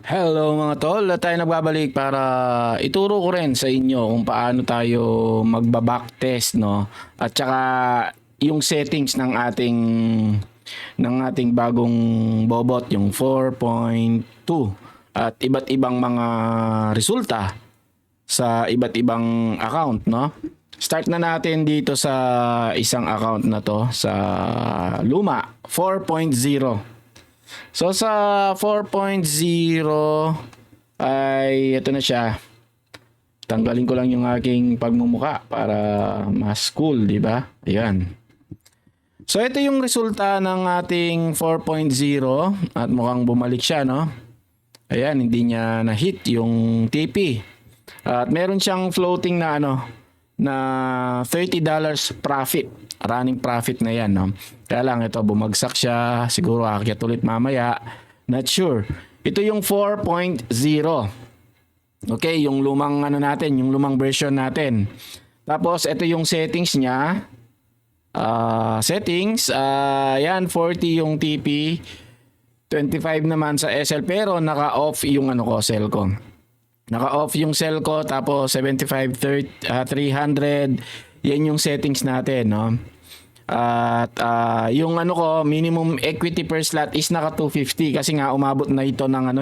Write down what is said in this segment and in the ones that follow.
Hello mga tol, tayo nagbabalik para ituro ko rin sa inyo kung paano tayo magba-backtest, no? At saka yung settings ng ating bagong bobot, yung 4.2 at iba't ibang mga resulta sa iba't ibang account, no? Start na natin dito sa isang account na to sa Luma 4.0. So sa 4.0 ay ito na siya. Tanggalin ko lang yung aking pagmumuka para mas cool, di ba? Ayan. So ito yung resulta ng ating 4.0 at mukhang bumalik siya, no? Ayan, hindi niya na-hit yung TP. At meron siyang floating na na $30 profit. Running profit na yan, no? Kaya lang ito, bumagsak siya. Siguro aakyat ulit mamaya. Not sure. Ito yung 4.0. Okay, yung lumang natin, yung lumang version natin. Tapos ito yung settings niya. Settings, yan 40 yung TP, 25 naman sa SL, pero naka-off yung cell ko. Naka-off yung cell ko, tapos 75, 300, yan yung settings natin, no? At yung ko, minimum equity per slot is naka 250 kasi nga umabot na ito ng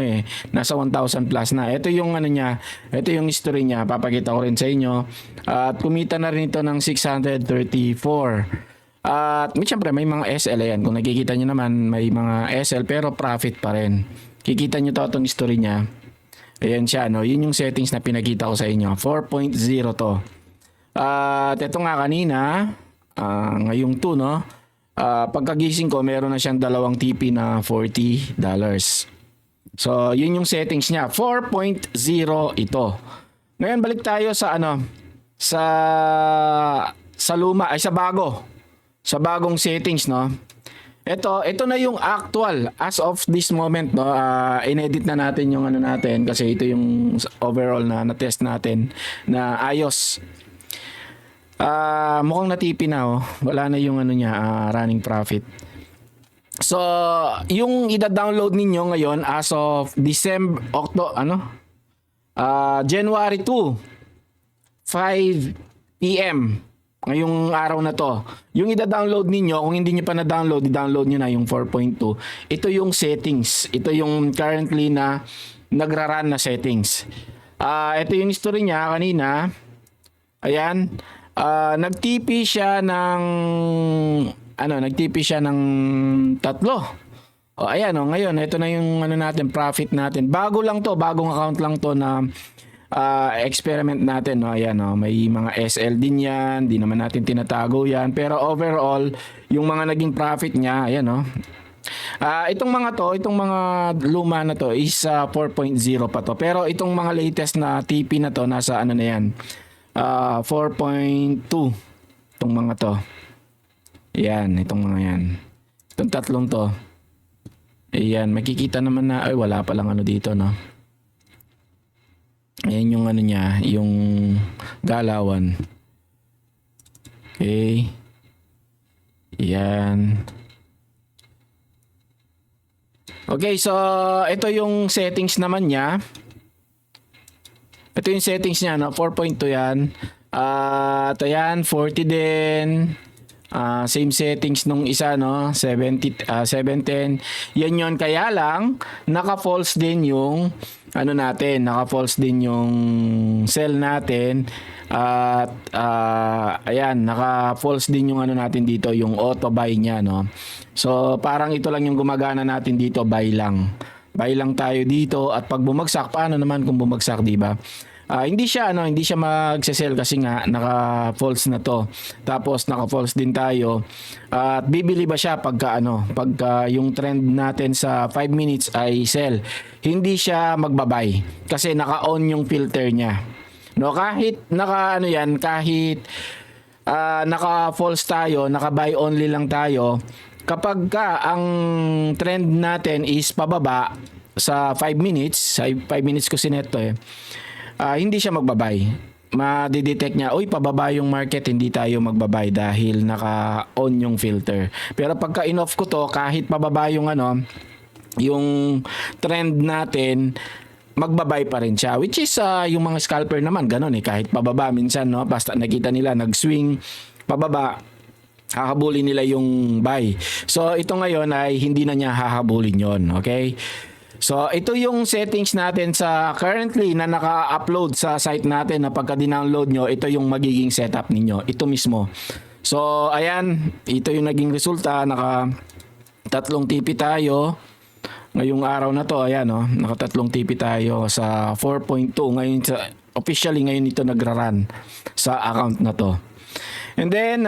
nasa 1,000 plus na. Ito yung niya, ito yung history niya, papakita ko rin sa inyo. At kumita na rin ito ng 634. At siyempre may mga SL yan. Kung nakikita nyo naman, may mga SL pero profit pa rin. Kikita nyo to itong history niya. Ayan siya, no? Yun yung settings na pinakita ko sa inyo. 4.0 to. At ito nga kanina, ngayong 2, no? Pagkagising ko, meron na siyang dalawang TP na $40. So, yun yung settings niya. 4.0 ito. Ngayon, balik tayo sa sa luma, ay sa bagong settings, no? Ito na yung actual as of this moment, no. Inedit na natin yung natin kasi ito yung overall na test natin na ayos. Mukhang natipi na, oh. Wala na yung niya, running profit. So, yung ida-download ninyo ngayon as of January 2, 5 PM. Ngayong araw na to. Yung ida-download ninyo, kung hindi nyo pa na-download, i-download nyo na yung 4.2. Ito yung settings. Ito yung currently na nagra-run na settings. Ito yung history niya kanina. Ayan. Nag-TP siya ng tatlo. Ayan, ngayon ito na yung natin, profit natin. Bago lang to, bagong account lang to na experiment natin, no. Ayan, no, may mga SL din yan, di naman natin tinatago yan, pero overall yung mga naging profit niya, ayan, no. Itong mga luma na to is 4.0 pa to, pero itong mga latest na TP na to nasa na yan, 4.2 itong mga to. Ayan, itong mga yan, itong tatlong to. Ayan, makikita naman na ay wala pa lang dito, no. Ayan yung niya, yung galawan. Okay. Ayan. Okay, so ito yung settings naman niya. Ito yung settings niya, no? 4.2 yan. Ito yan, 40 din. Same settings nung isa, no? 710. Yan yun, kaya lang naka-false din yung naka-false din yung cell natin. At ayan, naka-false din yung natin dito, yung auto buy niya, no. So parang ito lang yung gumagana natin dito, buy lang. Buy lang tayo dito at pag bumagsak, paano naman kung bumagsak, di ba? Hindi siya magse-sell kasi nga naka-false na to. Tapos naka-false din tayo. At bibili ba siya pagka yung trend natin sa 5 minutes ay sell. Hindi siya magbabay kasi naka-on yung filter niya. No, kahit kahit naka-false tayo, naka-buy only lang tayo, kapag ang trend natin is pababa sa 5 minutes, 5 minutes ko sinet to hindi siya magbabay. Madidetect niya, uy, pababa yung market, hindi tayo magbabay dahil naka-on yung filter. Pero pagka in-off ko to, kahit pababa yung yung trend natin, magbabay pa rin siya. Which is yung mga scalper naman ganun kahit pababa minsan, no, basta nakita nila nag-swing pababa, hahabulin nila yung buy. So ito ngayon ay hindi na niya hahabulin yon, okay? So ito yung settings natin sa currently na naka-upload sa site natin, na pagka dinownload nyo, ito yung magiging setup ninyo, ito mismo. So ayan, ito yung naging resulta. Naka tatlong TP tayo ngayong araw na to. Ayan, oh, naka tatlong TP tayo sa 4.2 ngayon. Officially ngayon ito nagra-run sa account na to. And then,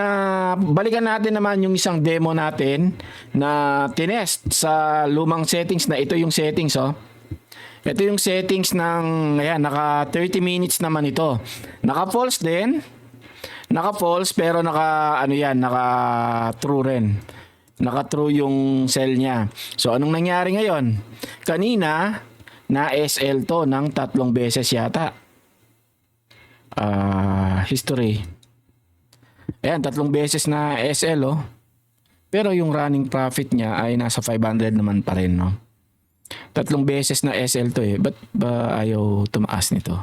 balikan natin naman yung isang demo natin na tinest sa lumang settings na ito yung settings, oh. Ito yung settings ng, ayan, naka 30 minutes naman ito. Naka false din. Naka false pero naka, ano yan, naka true rin. Naka true yung sell niya. So, anong nangyari ngayon? Kanina, na SL to ng 3 beses yata. History. Ayan, 3 beses na SL, oh. Pero yung running profit niya ay nasa 500 naman pa rin, no? 3 beses na SL to Ba't ba ayaw tumaas nito?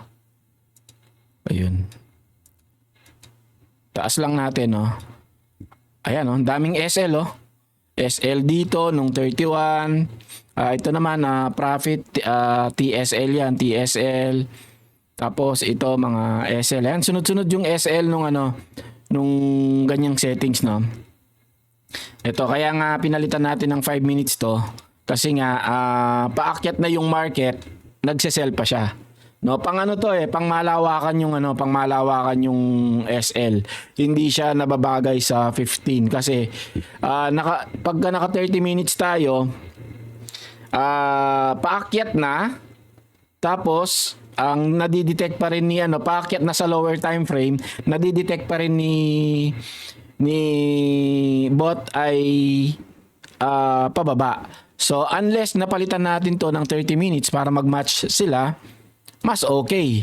Ayun. Taas lang natin, no? Ayan, oh. Daming SL, oh. SL dito nung 31. Ito naman, profit, TSL yan, TSL. Tapos ito, mga SL. Ayan, sunod-sunod yung SL nung nung ganyang settings, no. Ito kaya nga pinalitan natin ng 5 minutes to kasi nga paakyat na yung market, nagse-sell pa siya, no. Pang to pang malawakan yung pangmalawakan yung SL. Hindi siya nababagay sa 15 kasi pagka naka 30 minutes tayo, paakyat na, tapos ang nadidetect pa rin ni paakyat na sa lower time frame, nadidetect pa rin ni bot ay pababa. So unless napalitan natin to ng 30 minutes para mag-match sila, mas okay.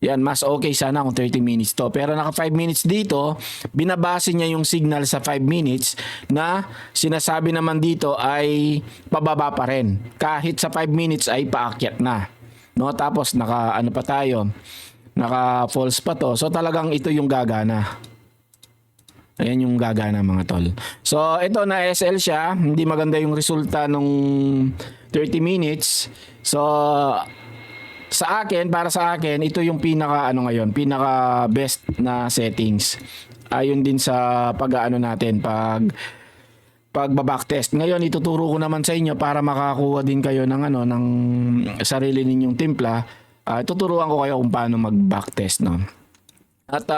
Yan, mas okay sana kung 30 minutes to. Pero naka 5 minutes dito, binabase niya yung signal sa 5 minutes na sinasabi naman dito ay pababa pa rin. Kahit sa 5 minutes ay paakyat na. No, tapos naka pa tayo, naka false pa to. So talagang ito yung gagana. Ayan yung gagana, mga tol. So ito na SL siya, hindi maganda yung resulta nung 30 minutes. So para sa akin, ito yung pinaka ngayon, pinaka best na settings. Ayon din sa natin pagbabacktest. Ngayon ituturo ko naman sa inyo para makakuha din kayo ng ng sarili ninyong timpla. Tuturuan ko kayo kung paano mag-backtest, no. At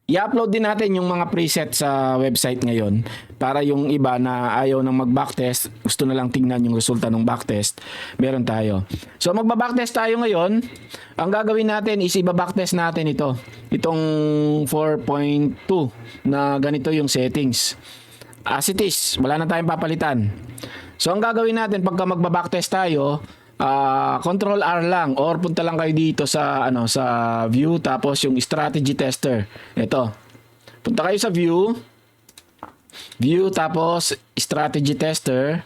i-upload din natin yung mga preset sa website ngayon para yung iba na ayaw nang mag-backtest, gusto na lang tingnan yung resulta ng backtest, meron tayo. So magba-backtest tayo ngayon. Ang gagawin natin is iba-backtest natin itong 4.2 na ganito yung settings. As it is, wala na tayong papalitan. So ang gagawin natin pagka magba-backtest tayo, Control R lang or punta lang kayo dito sa sa view, tapos yung strategy tester. Ito. Punta kayo sa view tapos strategy tester.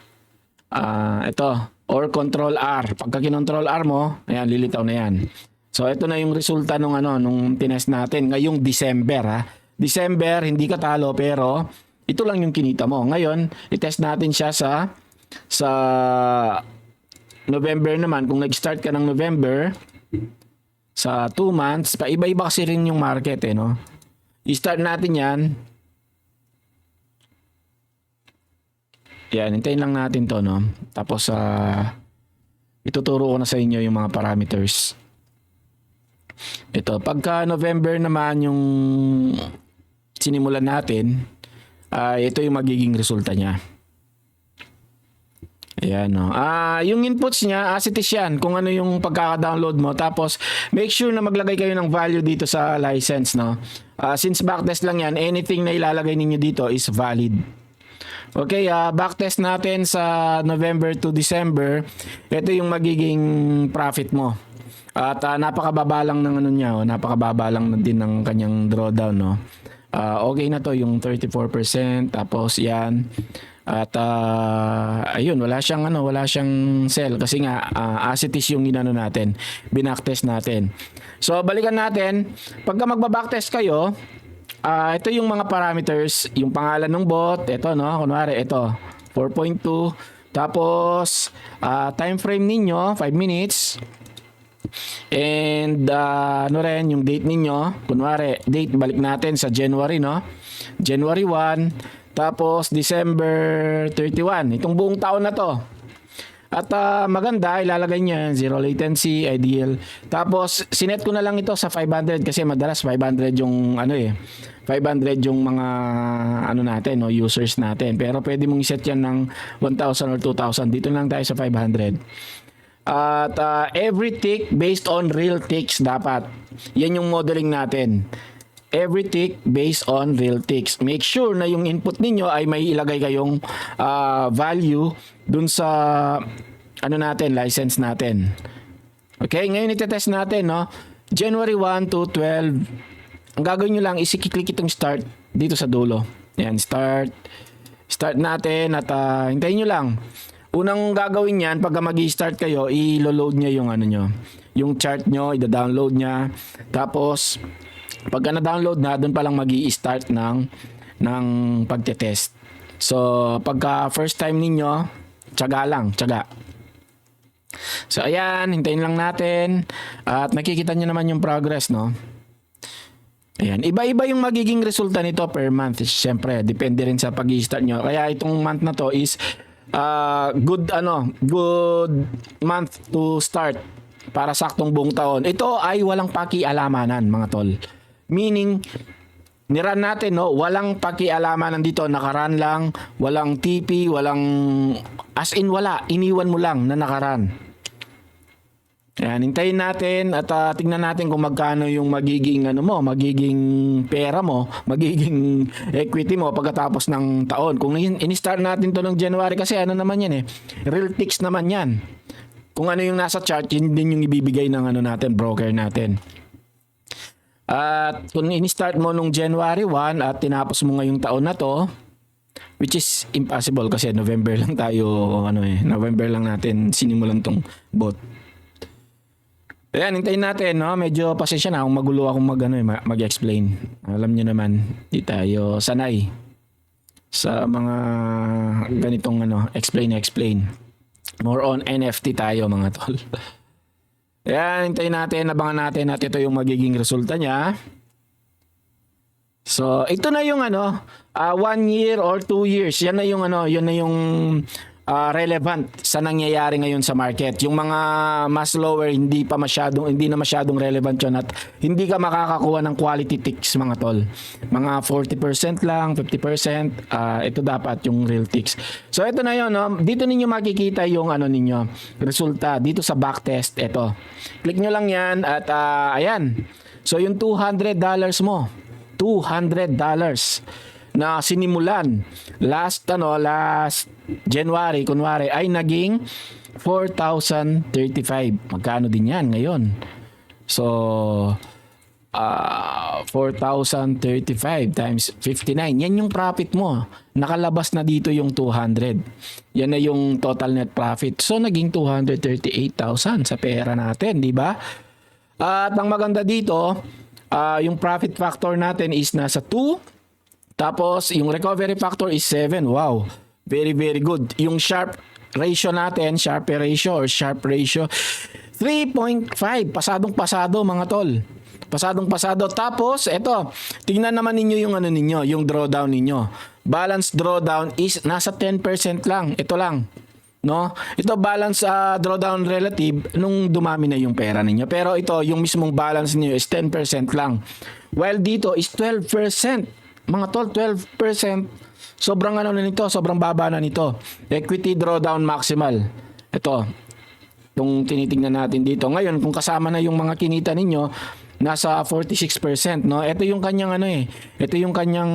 Ito, or Control R. Pagka kinontrol R mo, ayan, lilitaw na yan. So ito na yung resulta nung tinest natin ngayong December, December, hindi ka talo pero ito lang yung kinita mo. Ngayon, i-test natin siya sa November naman. Kung nag-start ka ng November, sa 2 months, paiba-iba kasi rin yung market, no? I-start natin yan. Yan, hintayin lang natin to, no? Tapos, ituturo ko na sa inyo yung mga parameters. Ito, pagka November naman yung sinimulan natin, ito yung magiging resulta niya. Ayan, no. Yung inputs niya, as it is yan, kung ano yung pagkaka-download mo. Tapos, make sure na maglagay kayo ng value dito sa license, no. Since backtest lang yan, anything na ilalagay ninyo dito is valid. Okay, backtest natin sa November to December. Ito yung magiging profit mo. At napakababa lang ng niya, napakababa lang din ng kanyang drawdown, no. Okay na to yung 34%, tapos yan At ayun, wala siyang sell kasi nga as it is yung inano natin, binaktest natin. So balikan natin, pagka magba-backtest kayo, ito yung mga parameters, yung pangalan ng bot, ito no, kunwari ito 4.2, tapos time frame ninyo 5 minutes. And ano rin yung date ninyo, kunwari date balik natin sa January no, January 1, tapos December 31, itong buong taon na to. At maganda, ilalagay niya zero latency, ideal. Tapos sinet ko na lang ito sa 500 kasi madalas 500 yung 500 yung mga natin, no, users natin. Pero pwede mong iset yan ng 1,000 or 2,000. Dito lang tayo sa 500. At every tick based on real ticks dapat. Yan yung modeling natin. Every tick based on real ticks. Make sure na yung input ninyo ay may ilagay kayong value dun sa license natin. Okay, ngayon itetest natin, no? January 1 to 12. Ang gagawin nyo lang is i-click itong start dito sa dulo. Yan, start natin at hintayin nyo lang. Unang gagawin niyan, pagka magi-start kayo, i-load niya yung yung chart nyo, i-download niya. Tapos pagka na-download na, doon pa lang magi-start ng pagte-test. So, pagka first time ninyo, tiyaga. So, ayan, hintayin lang natin. At nakikita nyo naman yung progress, no? Ayan, iba-iba yung magiging resulta nito per month. Siyempre, depende rin sa pag-i-start nyo. Kaya itong month na to is good month to start para saktong buong taon. Ito ay walang pakialamanan, mga tol. Meaning, niran natin, no? Walang pakialamanan dito. Nakaran lang, walang TP, walang as in wala. Iniwan mo lang na nakaran. Ayan, hintayin natin at tingnan natin kung magkano yung magiging magiging pera mo, magiging equity mo pagkatapos ng taon. Kung in-start natin to ng January kasi naman yan real ticks naman yan. Kung ano yung nasa chart, yun din yung ibibigay ng natin, broker natin. At kung in-start mo nung January 1 at tinapos mo ngayong taon na to, which is impossible kasi November lang tayo, November lang natin sinimulan tong bot. Ayan, hintayin natin, no? Medyo pasensya na kung magulo akong mag-explain. Alam niyo naman, di tayo sanay sa mga ganitong explain. More on NFT tayo, mga tol. Ayan, hintayin natin, abangan natin at ito yung magiging resulta niya. So, ito na yung 1 year or 2 years. Yan na yung yun na yung relevant sa nangyayari ngayon sa market. Yung mga mas lower, hindi na masyadong relevant yun at hindi ka makakakuha ng quality ticks, mga tol. Mga 40% lang, 50%, ito dapat yung real ticks. So ito na yun, no? Dito ninyo makikita yung resulta dito sa backtest. Ito. Click nyo lang yan at ayan. So yung $200 mo, $200 na sinimulan last January kunwari ay naging 4,035. Magkano din yan ngayon? So 4,035 times 59. Yan yung profit mo. Nakalabas na dito yung 200. Yan na yung total net profit. So naging 238,000 sa pera natin, di ba? At ang maganda dito, yung profit factor natin is nasa 2. Tapos, yung recovery factor is 7. Wow. Very, very good. Yung Sharpe ratio natin, Sharpe ratio or Sharpe ratio, 3.5. Pasadong-pasado, mga tol. Pasadong-pasado. Tapos, eto, tingnan naman ninyo yung yung drawdown ninyo. Balance drawdown is nasa 10% lang. Ito lang. No? Ito balance drawdown relative nung dumami na yung pera ninyo. Pero ito, yung mismong balance niyo is 10% lang. While dito is 12%. Mga tol, 12%. Sobrang sobrang baba na nito. Equity drawdown maximal. Ito. Itong tinitingnan natin dito. Ngayon, kung kasama na yung mga kinita ninyo, nasa 46%, no? Ito yung kanyang Ito yung kanyang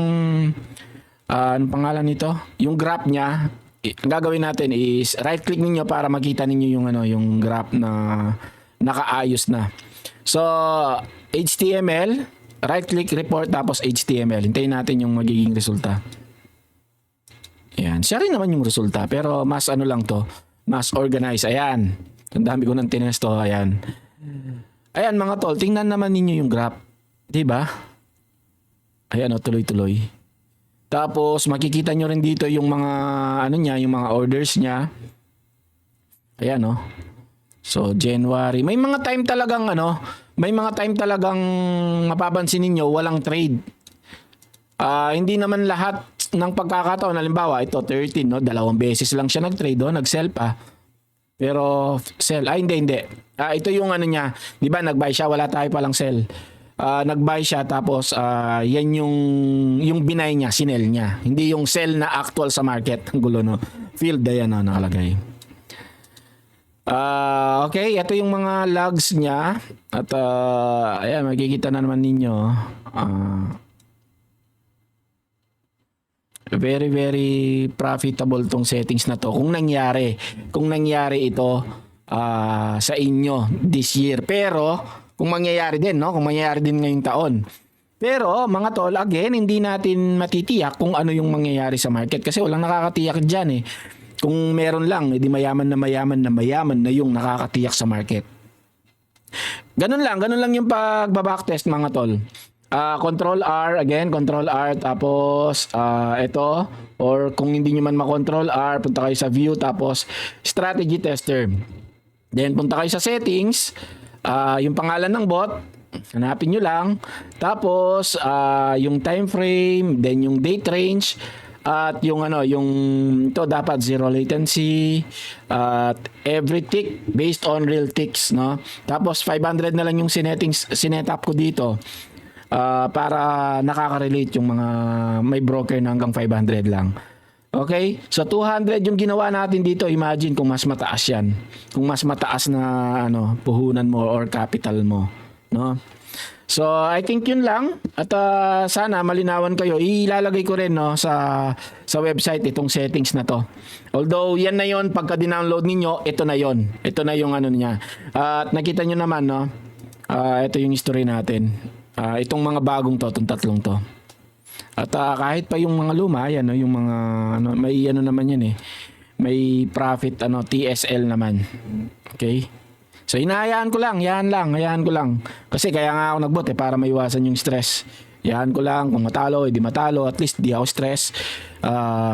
anong pangalan nito? Yung graph niya. Ang gagawin natin is right click ninyo para makita ninyo yung yung graph na nakaayos na. So, HTML, right click report tapos HTML. Hintayin natin yung magiging resulta. Ayan. Siya rin naman yung resulta. Pero mas ano lang to. Mas organized. Ayan. Ang dami ko ng tinesto. Ayan. Ayan mga tol. Tingnan naman ninyo yung graph. Diba? Ayan o. Tuloy-tuloy. Tapos makikita nyo rin dito yung mga ano niya. Yung mga orders niya. Ayan o. So January. May mga time talagang ano. May mga time talagang mapapansin ninyo walang trade. Hindi naman lahat ng pagkakataon, halimbawa ito 13 no, 2 beses lang siya nag-trade nag-sell pa. Pero sell, hindi. Ito yung ano niya, 'di ba? Nag-buy siya, wala tayo palang sell. Nag-buy siya tapos yan yung binay niya, sinell niya. Hindi yung sell na actual sa market. Ang gulo no. Field ayan no, nakalagay. Okay, ito yung mga logs niya at ayan makikita na naman ninyo. Very very profitable tong settings na to kung nangyari ito sa inyo this year, pero kung mangyayari din no, kung mangyayari din ngayong taon. Pero mga tol, again hindi natin matitiyak kung ano yung mangyayari sa market kasi walang nakakatiyak diyan eh. Kung meron lang edi mayaman na yung nakakatiyak sa market. Ganun lang yung pagba-backtest mga tol. Control R again, Control R tapos ito, or kung hindi nyo man ma-Control R, punta kayo sa view tapos strategy tester. Then punta kayo sa settings, yung pangalan ng bot, hanapin nyo lang. Tapos yung time frame, then yung date range at yung yung ito dapat zero latency at every tick based on real ticks no. Tapos 500 na lang yung sinet-up ko dito. Para nakaka-relate yung mga may broker na hanggang 500 lang. Okay? So 200 yung ginawa natin dito. Imagine kung mas mataas yan. Kung mas mataas na puhunan mo or capital mo, no? So I think yun lang at sana malinawan kayo. Ilalagay ko rin no sa website itong settings na to. Although yan na yon pagka dinownload ninyo, ito na yon. Ito na yung niya. At nakita nyo naman no. Ito yung history natin. Itong mga bagong to, itong tatlong to. At kahit pa yung mga luma, yan no, yung mga may naman yan eh. May profit TSL naman. Okay? So hinahayaan ko lang, hayaan ko lang. Kasi kaya nga ako nagbot para maiwasan yung stress. Hayaan ko lang kung matalo, hindi matalo, at least di ako stress.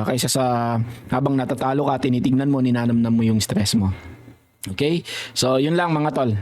Kaysa sa habang natatalo ka, tinitignan mo, ninanamnam mo yung stress mo. Okay? So yun lang mga tol.